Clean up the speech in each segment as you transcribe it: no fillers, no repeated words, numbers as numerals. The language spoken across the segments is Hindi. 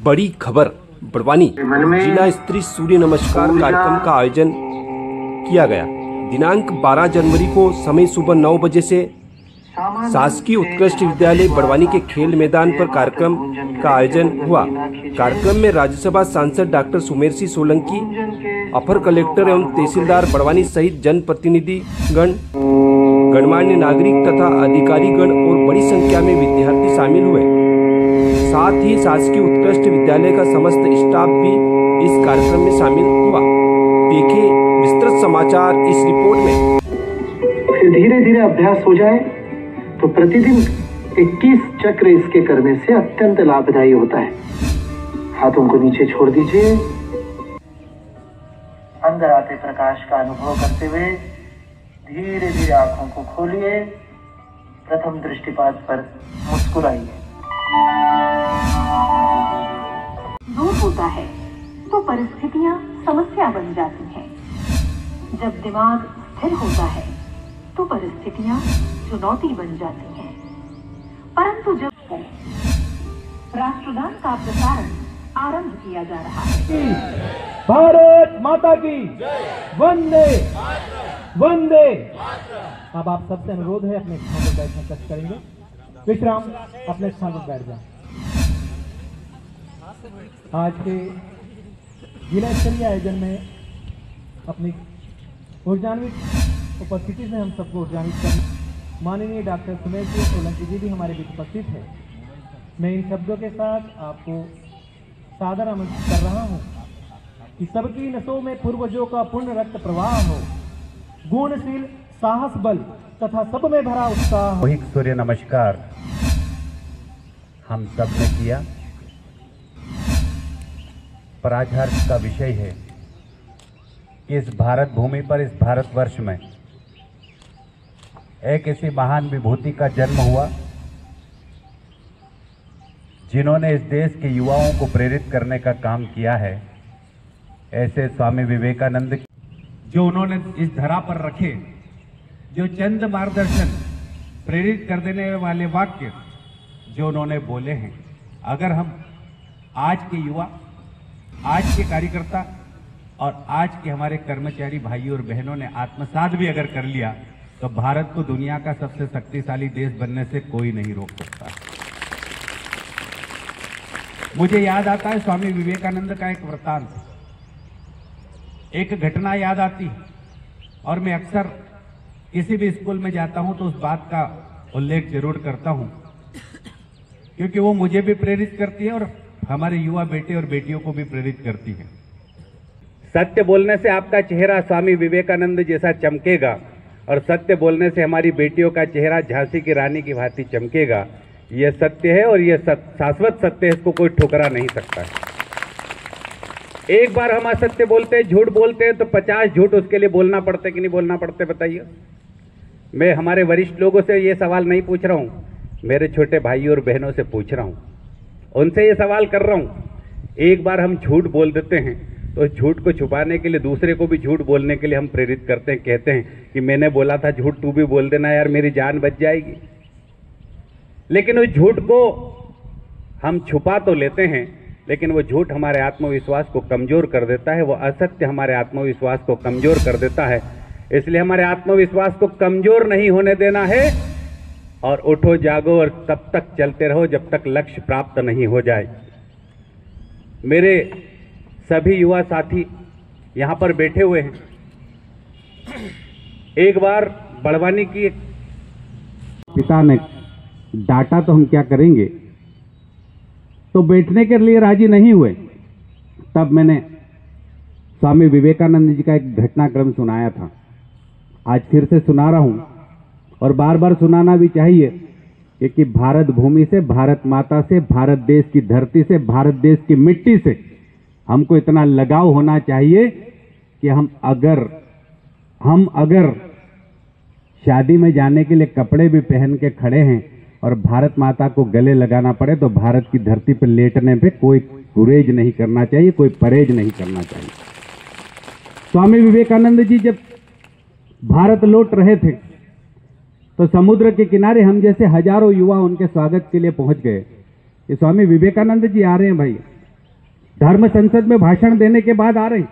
बड़ी खबर बड़वानी जिला स्तरीय सूर्य नमस्कार कार्यक्रम का आयोजन किया गया। दिनांक 12 जनवरी को समय सुबह 9 बजे से शासकीय उत्कृष्ट विद्यालय बड़वानी के खेल मैदान पर कार्यक्रम का आयोजन हुआ। कार्यक्रम में राज्यसभा सांसद डॉक्टर सुमेर सिंह सोलंकी, अपर कलेक्टर एवं तहसीलदार बड़वानी सहित जनप्रतिनिधि गण, गणमान्य नागरिक तथा अधिकारीगण और बड़ी संख्या में विद्यार्थी शामिल हुए। साथ ही शासकीय उत्कृष्ट विद्यालय का समस्त स्टाफ भी इस कार्यक्रम में शामिल हुआ। देखिए विस्तृत समाचार इस रिपोर्ट में। फिर धीरे धीरे अभ्यास हो जाए तो प्रतिदिन 21 चक्र इसके करने से अत्यंत लाभदायी होता है। हाथों को नीचे छोड़ दीजिए। अंदर आते प्रकाश का अनुभव करते हुए धीरे धीरे आंखों को खोलिए। प्रथम दृष्टिपात पर मुस्कुराइए। दूर होता है तो परिस्थितियां समस्या बन जाती हैं। जब दिमाग स्थिर होता है तो परिस्थितियां चुनौती बन जाती हैं। परंतु जब राष्ट्रगान का प्रसारण आरंभ किया जा रहा है। भारत माता की वंदे वंदे। अब आप सबसे अनुरोध है अपने स्थान पर बैठना कष्ट करेंगे। विश्राम, अपने स्थान पर बैठ जाएं। आज के जिला स्तरीय आयोजन में अपनी ऊर्जान्वित उपस्थिति से हम सबको ऊर्जान्वित करने माननीय डॉक्टर सुमेर सिंह सोलंकी जी भी हमारे बीच उपस्थित है। मैं इन शब्दों के साथ आपको सादर आमंत्रित कर रहा हूं कि सबकी नसों में पूर्वजों का पूर्ण रक्त प्रवाह हो, गुणशील साहस बल तथा सब में भरा उत्साह हो। वही सूर्य नमस्कार हम सब ने किया, पर आज हर्ष का विषय है कि इस भारत भूमि पर, इस भारतवर्ष में एक ऐसी महान विभूति का जन्म हुआ जिन्होंने इस देश के युवाओं को प्रेरित करने का काम किया है। ऐसे स्वामी विवेकानंद जो उन्होंने इस धरा पर रखे, जो चंद मार्गदर्शन, प्रेरित कर देने वाले वाक्य जो उन्होंने बोले हैं, अगर हम आज के युवा, आज के कार्यकर्ता और आज के हमारे कर्मचारी भाइयों और बहनों ने आत्मसात भी अगर कर लिया तो भारत को दुनिया का सबसे शक्तिशाली देश बनने से कोई नहीं रोक सकता। मुझे याद आता है स्वामी विवेकानंद का एक वृत्तांत, एक घटना याद आती और मैं अक्सर किसी भी स्कूल में जाता हूं तो उस बात का उल्लेख जरूर करता हूं, क्योंकि वो मुझे भी प्रेरित करती है और हमारे युवा बेटे और बेटियों को भी प्रेरित करती है। सत्य बोलने से आपका चेहरा स्वामी विवेकानंद जैसा चमकेगा और सत्य बोलने से हमारी बेटियों का चेहरा झांसी की रानी की भांति चमकेगा। यह सत्य है और यह शाश्वत सत्य है, इसको कोई ठुकरा नहीं सकता है। एक बार हम असत्य बोलते हैं, झूठ बोलते हैं तो 50 झूठ उसके लिए बोलना पड़ते कि नहीं बोलना पड़ते, बताइए। मैं हमारे वरिष्ठ लोगों से ये सवाल नहीं पूछ रहा हूं, मेरे छोटे भाइयों और बहनों से पूछ रहा हूं, उनसे ये सवाल कर रहा हूं। एक बार हम झूठ बोल देते हैं तो झूठ को छुपाने के लिए दूसरे को भी झूठ बोलने के लिए हम प्रेरित करते हैं, कहते हैं कि मैंने बोला था झूठ, तू भी बोल देना यार, मेरी जान बच जाएगी। लेकिन उस झूठ को हम छुपा तो लेते हैं, लेकिन वो झूठ हमारे आत्मविश्वास को कमजोर कर देता है, वो असत्य हमारे आत्मविश्वास को कमजोर कर देता है। इसलिए हमारे आत्मविश्वास को कमजोर नहीं होने देना है और उठो जागो और तब तक चलते रहो जब तक लक्ष्य प्राप्त नहीं हो जाए। मेरे सभी युवा साथी यहां पर बैठे हुए हैं। एक बार बड़वानी की पिता ने डांटा तो हम क्या करेंगे, तो बैठने के लिए राजी नहीं हुए। तब मैंने स्वामी विवेकानंद जी का एक घटनाक्रम सुनाया था, आज फिर से सुना रहा हूं और बार बार सुनाना भी चाहिए, क्योंकि भारत भूमि से, भारत माता से, भारत देश की धरती से, भारत देश की मिट्टी से हमको इतना लगाव होना चाहिए कि हम अगर शादी में जाने के लिए कपड़े भी पहन के खड़े हैं और भारत माता को गले लगाना पड़े तो भारत की धरती पर लेटने पे कोई गुरेज नहीं करना चाहिए, कोई परहेज नहीं करना चाहिए। स्वामी विवेकानंद जी जब भारत लौट रहे थे तो समुद्र के किनारे हम जैसे हजारों युवा उनके स्वागत के लिए पहुंच गए कि स्वामी विवेकानंद जी आ रहे हैं भाई। धर्म संसद में भाषण देने के बाद आ रहे हैं,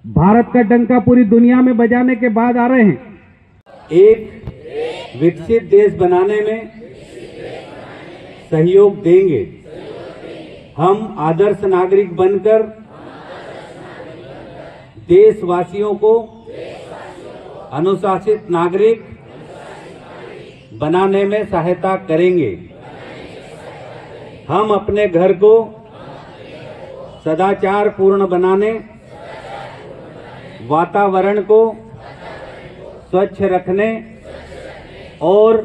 भारत का डंका पूरी दुनिया में बजाने के बाद आ रहे हैं। एक विकसित देश बनाने में सहयोग देंगे। हम आदर्श नागरिक बनकर देशवासियों को अनुशासित नागरिक बनाने में सहायता करेंगे। हम अपने घर को सदाचार पूर्ण बनाने, वातावरण को स्वच्छ रखने और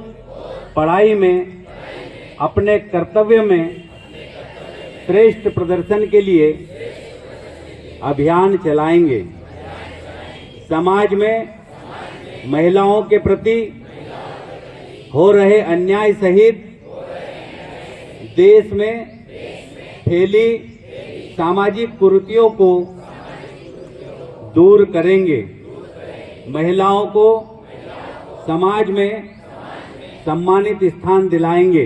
पढ़ाई में अपने कर्तव्य में श्रेष्ठ प्रदर्शन के लिए अभियान चलाएंगे। समाज में महिलाओं के प्रति हो रहे अन्याय सहित देश में फैली सामाजिक कुरीतियों को दूर करेंगे। महिलाओं को समाज में सम्मानित स्थान दिलाएंगे।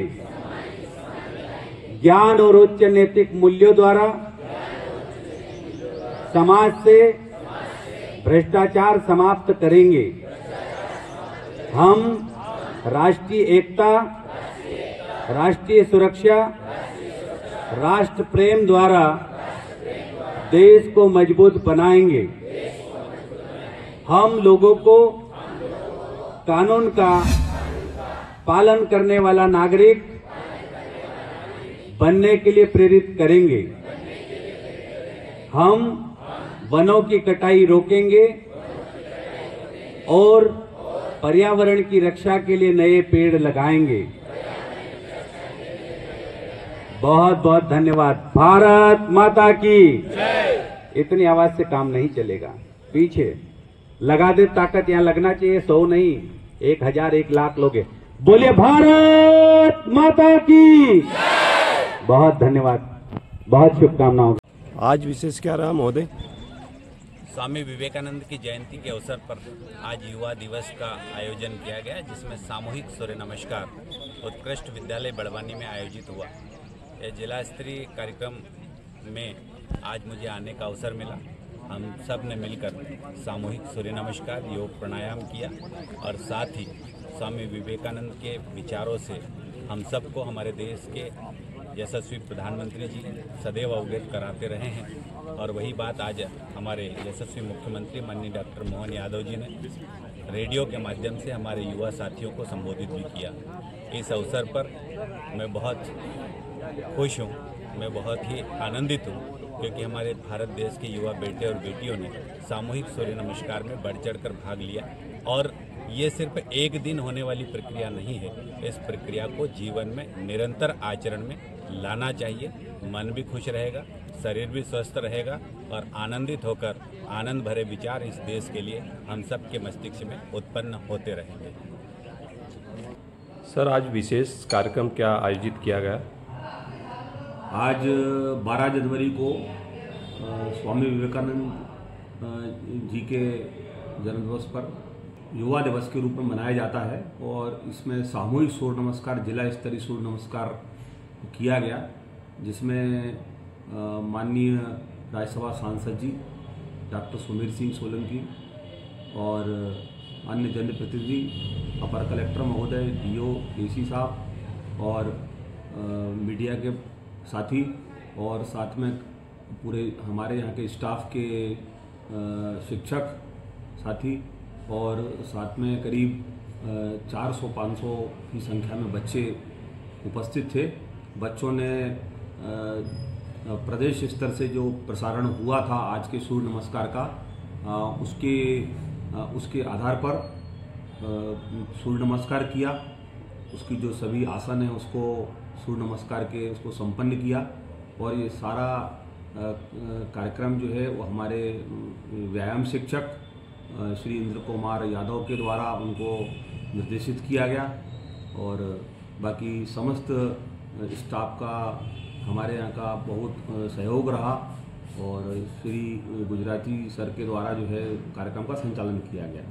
ज्ञान और उच्च नैतिक मूल्यों द्वारा समाज से भ्रष्टाचार समाप्त करेंगे। हम राष्ट्रीय एकता, राष्ट्रीय सुरक्षा, राष्ट्र प्रेम द्वारा देश को मजबूत बनाएंगे। हम लोगों को कानून का पालन करने वाला नागरिक बनने के लिए प्रेरित करेंगे। हम वनों की कटाई रोकेंगे और पर्यावरण की रक्षा के लिए नए पेड़ लगाएंगे। बहुत बहुत धन्यवाद। भारत माता की। इतनी आवाज से काम नहीं चलेगा, पीछे लगा दे ताकत, यहाँ लगना चाहिए 100 नहीं 1000 1 लाख लोग। बोलिए भारत माता की। बहुत धन्यवाद, बहुत शुभकामनाओं। आज विशेष क्या रहा महोदय? स्वामी विवेकानंद की जयंती के अवसर पर आज युवा दिवस का आयोजन किया गया, जिसमें सामूहिक सूर्य नमस्कार उत्कृष्ट विद्यालय बड़वानी में आयोजित हुआ। यह जिला स्तरीय कार्यक्रम में आज मुझे आने का अवसर मिला। हम सब ने मिलकर सामूहिक सूर्य नमस्कार, योग प्राणायाम किया और साथ ही स्वामी विवेकानंद के विचारों से हम सबको हमारे देश के यशस्वी प्रधानमंत्री जी सदैव अवगत कराते रहे हैं। और वही बात आज हमारे यशस्वी मुख्यमंत्री माननीय डॉक्टर मोहन यादव जी ने रेडियो के माध्यम से हमारे युवा साथियों को संबोधित भी किया। इस अवसर पर मैं बहुत खुश हूँ, मैं बहुत ही आनंदित हूँ, क्योंकि हमारे भारत देश के युवा बेटे और बेटियों ने सामूहिक सूर्य नमस्कार में बढ़ चढ़कर भाग लिया। और ये सिर्फ एक दिन होने वाली प्रक्रिया नहीं है, इस प्रक्रिया को जीवन में निरंतर आचरण में लाना चाहिए। मन भी खुश रहेगा, शरीर भी स्वस्थ रहेगा और आनंदित होकर आनंद भरे विचार इस देश के लिए हम सब के मस्तिष्क में उत्पन्न होते रहेंगे। सर, आज विशेष कार्यक्रम क्या आयोजित किया गया? आज 12 जनवरी को स्वामी विवेकानंद जी के जन्मदिवस पर युवा दिवस के रूप में मनाया जाता है और इसमें सामूहिक सूर्य नमस्कार, जिला स्तरीय सूर्य नमस्कार किया गया, जिसमें माननीय राज्यसभा सांसद जी डॉक्टर सुमेर सिंह सोलंकी और अन्य जनप्रतिनिधि, अपर कलेक्टर महोदय, डीओ, डीसी साहब और मीडिया के साथी और साथ में पूरे हमारे यहाँ के स्टाफ के शिक्षक साथी और साथ में करीब 400-500 की संख्या में बच्चे उपस्थित थे। बच्चों ने प्रदेश स्तर से जो प्रसारण हुआ था आज के सूर्य नमस्कार का, उसके आधार पर सूर्य नमस्कार किया। उसकी जो सभी आसन हैं उसको सूर्य नमस्कार के उसको संपन्न किया और ये सारा कार्यक्रम जो है वो हमारे व्यायाम शिक्षक श्री इंद्र कुमार यादव के द्वारा उनको निर्देशित किया गया और बाकी समस्त स्टाफ का हमारे यहाँ का बहुत सहयोग रहा और श्री गुजराती सर के द्वारा जो है कार्यक्रम का संचालन किया गया।